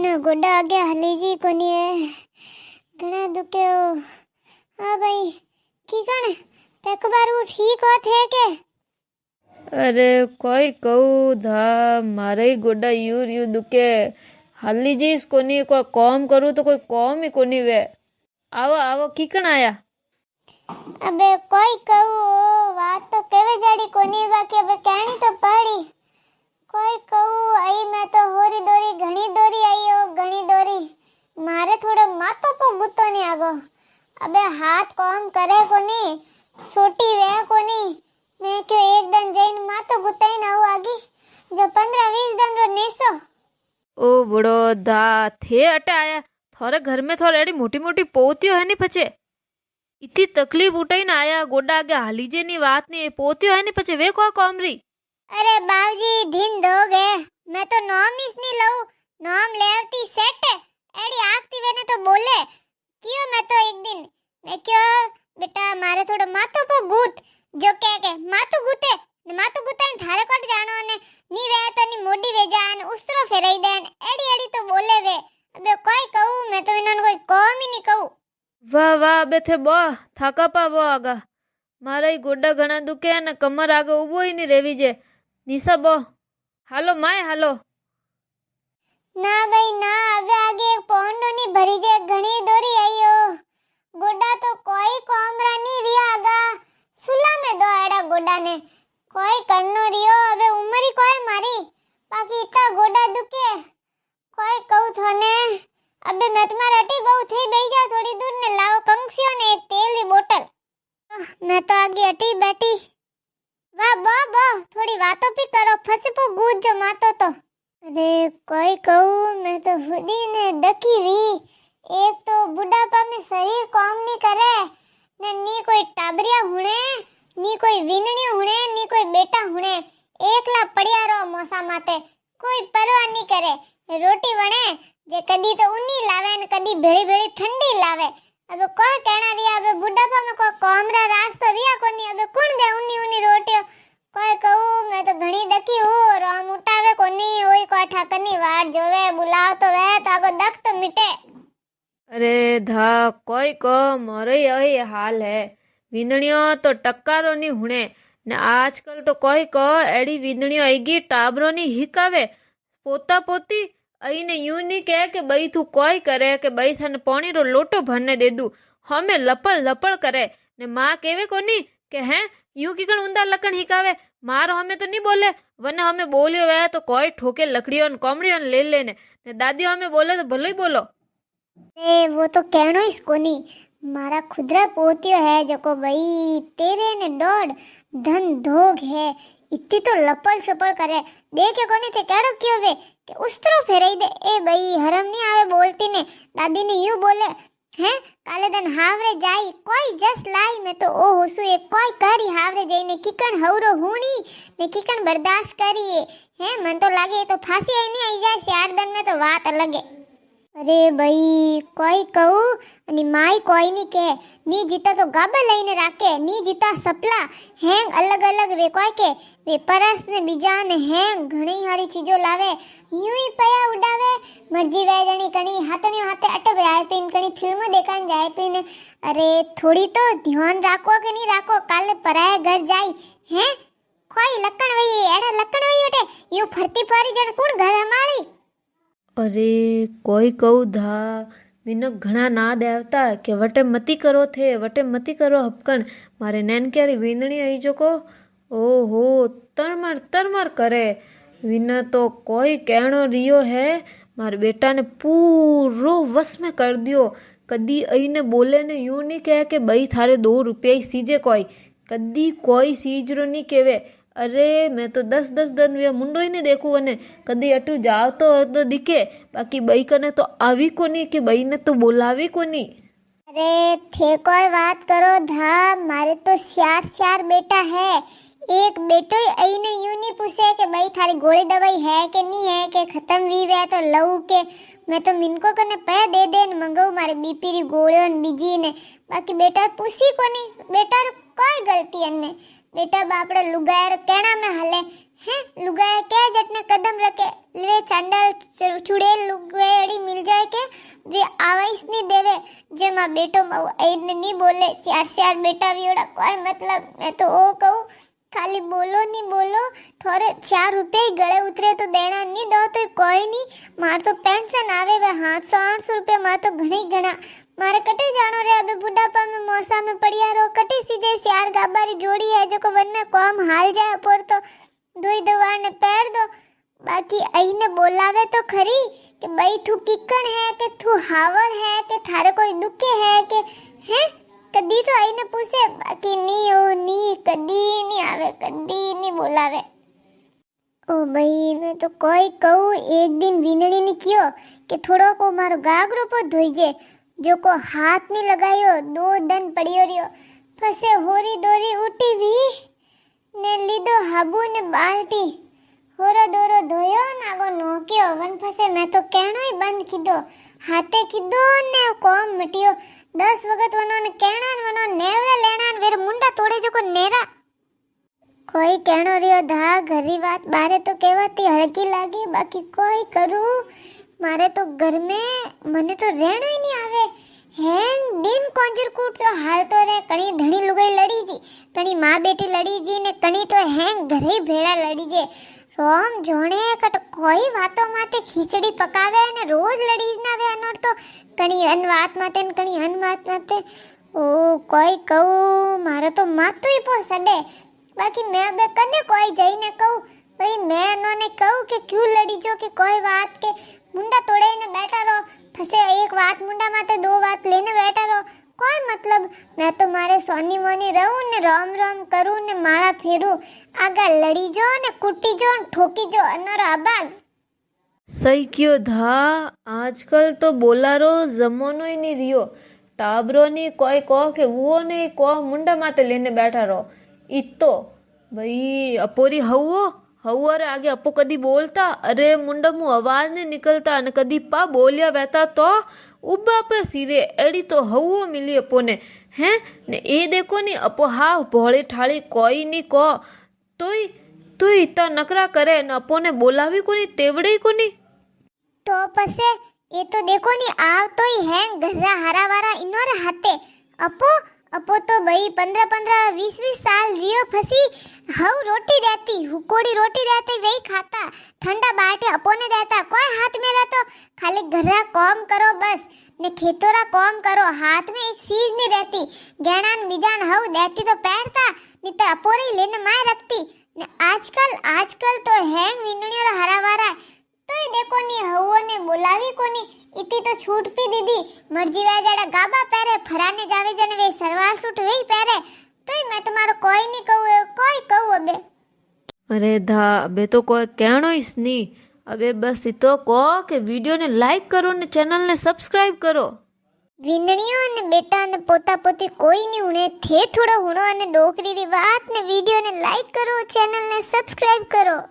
ना गोडा आगे हलीजी कोनी है घना दुखे हो। हाँ भाई की कण एक बार वो ठीक होत है के? अरे कोई कहू धा मारे गोडा यू दुखे हाली जीस कोनी कोई कॉम करूँ तो कोई कॉम ही कोनी वे। आओ आओ किकन आया? अबे कोई कहू बात तो केवे जाड़ी कोनी बाकी अबे कहनी तो पड़ी। कोई कहू आई मैं तो होरी दोरी घणी दोरी आई हो घणी दोरी मारे थोड़ो मातो को गुत्तो नहीं आगो। अबे हाथ कॉम करे कोनी छोटी वे कोनी मैं क्यों एक दिन जैन मातो गुत्ताई ना हो आगी जो 15-20 दिन रो नेसो। ओ बड़ो धा थे अटे आया थोड़े घर में थोड़े एडी मोटी मोटी पोतियो है नी पचे इतनी तकलीफ उठाई ना आया गोडा आगे हालीजे नी बात नहीं पोतियो है नी पचे वे कोई कॉमरी। अरे बाबूजी दिन दोगे मैं तो नॉम इस नहीं लऊ नॉम लेवती सेट एडी आगती वेने तो बोले क्यों मैं तो एक दिन मैं क्यों बेटा मारे थोड़ा मातो को गूत जो के मातो गूते मातो गूता थारे कोट जानो ने नी वे तो नी मोडी वे जान उसरो फेराई देन एडी एडी तो बोले वे। अबे कोई कहू मैं तो इनन कोई कॉम ही नहीं कहू। वाह वाह अबे थे बो थाका पा बो आगा मारा ही गोडा घना दुखे ने कमर आगे उबो ही नहीं रेवी जे निशा बो हालो माय हालो। ना भाई ना अबे आगे एक पोंडो नी भरी जे घणी दोरी आईयो गोडा तो कोई कोमरा नी रिया आगा सुला में दो एड़ा गोडा ने कोई करनो रियो अबे उमरी कोई मारी बाकी इतना गोडा दुखे कोई कहू थने। अबे मैं तुम्हारे अटी बहु थई बेही जा थोड़ी दूर ने लाओ कंक्सियो ने एक तेल री बोतल मैं तो आगे अटी बैठी। वाह वाह वाह थोड़ी बातों भी करो फसपो गूंज जो मातो तो। अरे कोई कहू मैं तो खुदी ने दकी वी एक तो बुढ़ापा में शरीर काम नहीं करे ने नी कोई टाबरिया हुणे नी कोई विनणी हुणे नी कोई बेटा हुणे एकला पड़िया रो मोसा माते कोई परवाह नहीं करे रोटी वणे जे कदी तो उन्नी लावे ने कदी भेड़ी भेड़ी ठंडी लावे। अब कोई कहना रिया अब बुढ़ापा में कोई कोमरा रास तो रिया कोनी अब कौन दे उन्नी उन्नी रोटियों। कोई कहू मैं तो घणी दकी हूँ रोम उठावे कोनी ओई कोई ठाकनी वाट जोवे बुलाव तो वे तागो दख तो मिटे। अरे धा कोई को मोरे यही हाल है विंदणियों तो टक्कारो नी हुणे ने आजकल तो कोई को एडी विंदणियों आईगी टाबरो नी हिकावे पोता पोती आई ने यूं नहीं कहे कि बई तू कोई करे कि बई थाने पानी रो लोटो भरने दे दू हमें लपड़ लपड़ करे ने माँ केवे कोनी के हैं यूं की कण उंदा लकन हिकावे मारो हमें तो नहीं बोले वरना हमें बोलियो वे तो कोई ठोके लकड़ियों कोमड़ियों ले लेने ने दादी हमें बोले तो भलो ही बोलो। ए वो तो कहनो इसको नहीं मारा खुदरा पोतियो है जो को भाई तेरे ने डोड धन धोग है इतनी तो लपल छपल करे देखे कोनी थे केड़ो क्यों वे कि उस्तरो फेराई दे ए भाई हरम नहीं आवे बोलती ने दादी ने यूं बोले हैं काले दिन हावरे जाई कोई जस लाई मैं तो ओ होसु एक कोई करी हावरे जाई ने किकन हवरो हुणी ने किकन बर्दाश्त करिए हैं मन तो लागे तो फांसी आई नहीं आई जाए 8 दिन में तो बात अलग है। अरे भाई कोई कहू अनि माई कोई नहीं के नी जीता तो गाबा लईने राखे नी जीता सपला हैंग अलग अलग वे कोई के वे परस ने बीजा ने हैंग घणी हारी चीजो लावे यूं ही पया उड़ावे मर्जी वे जणी कणी हाथणी हाथे अटक जाए पिन कणी फिल्म देखान जाए पिन। अरे थोड़ी तो ध्यान राखो के नहीं राखो काले पराए घर जाई हैं कोई लकण वई एड़ा लकण वई उठे यूं फरती फरी जण कोण घर हमारी। अरे कोई कहू धा मिनक घना ना देवता के वटे मती करो थे वटे मती करो हपकन मारे नैन क्यारी विंदणी आई जो को ओहो तरमर करे विन तो कोई कहनो रियो है मारे बेटा ने पूरो वश में कर दियो कदी आई ने बोले ने यूं नहीं कहे के बई थारे 2 रुपया ही सीजे कोई कदी कोई सीजरो नहीं केवे। अरे मैं तो 10-10 दिन वे मुंडो ही नहीं देखू वने कदी अटू जाओ तो दिखे बाकी बई कने तो आवी कोनी के बई ने तो बोलावी कोनी। अरे थे कोई बात करो धा मारे तो 4 बेटा है एक बेटो आई ने यूं नहीं पूछे कि भाई थारी गोली दवाई है कि नहीं है कि खत्म हुई वे तो लऊ के मैं तो मिनको कने पे दे दे मंगाऊ मारे बीपी री गोलियों बीजी ने बाकी बेटा पूछी कोनी बेटा कोई गलती है ने बेटा बापड़ा लुगायर कहना में हले हैं लुगाया क्या जटने कदम रखे वे चांडाल चुड़ैल लुगाड़ी मिल जाए के वे आवाज नहीं देवे जे मां बेटो ऐने नहीं बोले चार चार बेटा वियोड़ा कोई मतलब मैं तो ओ कहूं खाली बोलो नहीं बोलो थोड़े 4 रुपये ही गले उतरे तो देना नहीं दो तो कोई नहीं मार तो पेंशन आवे वे 700-800 रुपये मार तो घणी घना मारे कटे जानो रे अबे बुढ़ापा में मौसा में पड़िया रो कटे सीधे चार गाबारी जोड़ी है जो को वन में कॉम हाल जाए पर तो धोई दवा ने पैर दो बाकी अहीने बोलावे तो खरी कि भाई तू किकण है कि तू हावड़ है कि थारे कोई दुखे है कि हैं कदी तो आईने पूछे बाकी नहीं हो नहीं कदी नहीं आवे कदी नहीं बोलावे ओ भाई मैं तो कोई कहूँ एक दिन वीनड़ी ने कियो कि थोड़ो को मारो गागरो पर धोईजे जो को हाथ नहीं लगायो 2 दिन पड़ियो रियो फसे होरी दोरी उठी भी ने लीधो हाबू ने बाल्टी होरो दोरो धोयो नागो नोक्यो वन फसे मैं तो कहनो ही बंद कीधो हाथे कीधो ने कोम मटियो 10 वगत वनो ने कहना वनो नेवरा लेना वेर मुंडा तोड़े जो को नेरा कोई कहनो रियो धा घरी बात बारे तो कहवाती हड़की लागी बाकी कोई करूं मारे तो घर में मने तो रहनो ही नहीं आवे हैं दिन कोंजर कूट तो हाल तो रे कणी धणी लुगाई लड़ी जी कणी मां बेटी लड़ी जी ने कणी तो हैं घरे भेड़ा लड़ी जे रोम जोणे कट कोई वातो माते खीचड़ी पकावे ने रोज लड़ी ना वे अनोर तो कणी अन वात माते न कणी अन वात माते ओ कोई कहू मारे तो मातो ही पो सडे बाकी मैं बे कने कोई जईने कहू भाई मैं उन्होंने कहू कि क्यों लड़ी जो कि कोई बात के मुंडा तोड़े ने बैठा रहो फसे एक बात मुंडा माते 2 बात लेने बैठा रहो कोई मतलब मैं तो मारे सोनी मोनी रहूं ने रोम रोम करूं ने मारा फेरू आगा लड़ी जो ने कुटी जो ठोकी जो अनर आबाग सही क्यों धा आजकल तो बोलारो जमानो ही नहीं रियो टाबरो नहीं कोई कहो के वो नहीं कहो मुंडा माते लेने बैठा रहो इतो भाई अपोरी हवो रे आगे अपो कदी बोलता अरे मुंडा मुँह आवाज नहीं निकलता न कदी पा बोलिया बैठा तो उबा पे सीधे एड़ी तो हवो मिली अपो ने हैं ने ए देखो नी अपो हा भोली ठाली कोई नहीं कहो तोई इतना नकरा करे न अपो ने बोलावी कोनी तेवड़े कोनी तो पसे ये तो देखो नी आव तो ही है घरा हरा वारा इनोरे हाथे अपो तो भाई 15-15 20-20 साल रियो फसी हव रोटी देती हुकोड़ी रोटी देती वही खाता ठंडा बाटे अपने देता कोई हाथ में रहतो खाली घरा काम करो बस ने खेतोरा काम करो हाथ में एक चीज नहीं रहती गहनान बिजान हव देती तो पहनता नहीं तो अपोरी लेने मार रखती ने आजकल तो है विंदणी और हरावारा तो देखो नी हवो ने बोलावी कोनी इतनी तो छूट भी दीदी मर्जी वे जड़ा गाबा पहरे फराने जावे जने वे सलवार सूट वही पहरे तो मैं तुम्हारो कोई नहीं कहू अबे अरे धा अबे तो कोई कहनो इस नहीं अबे बस इतो को के वीडियो ने लाइक करो ने चैनल ने सब्सक्राइब करो विंदणियों ने बेटा ने पोता पोती कोई नहीं हुने थे थोड़ा हुनो ने डोकरी री बात ने वीडियो ने लाइक करो चैनल ने सब्सक्राइब करो।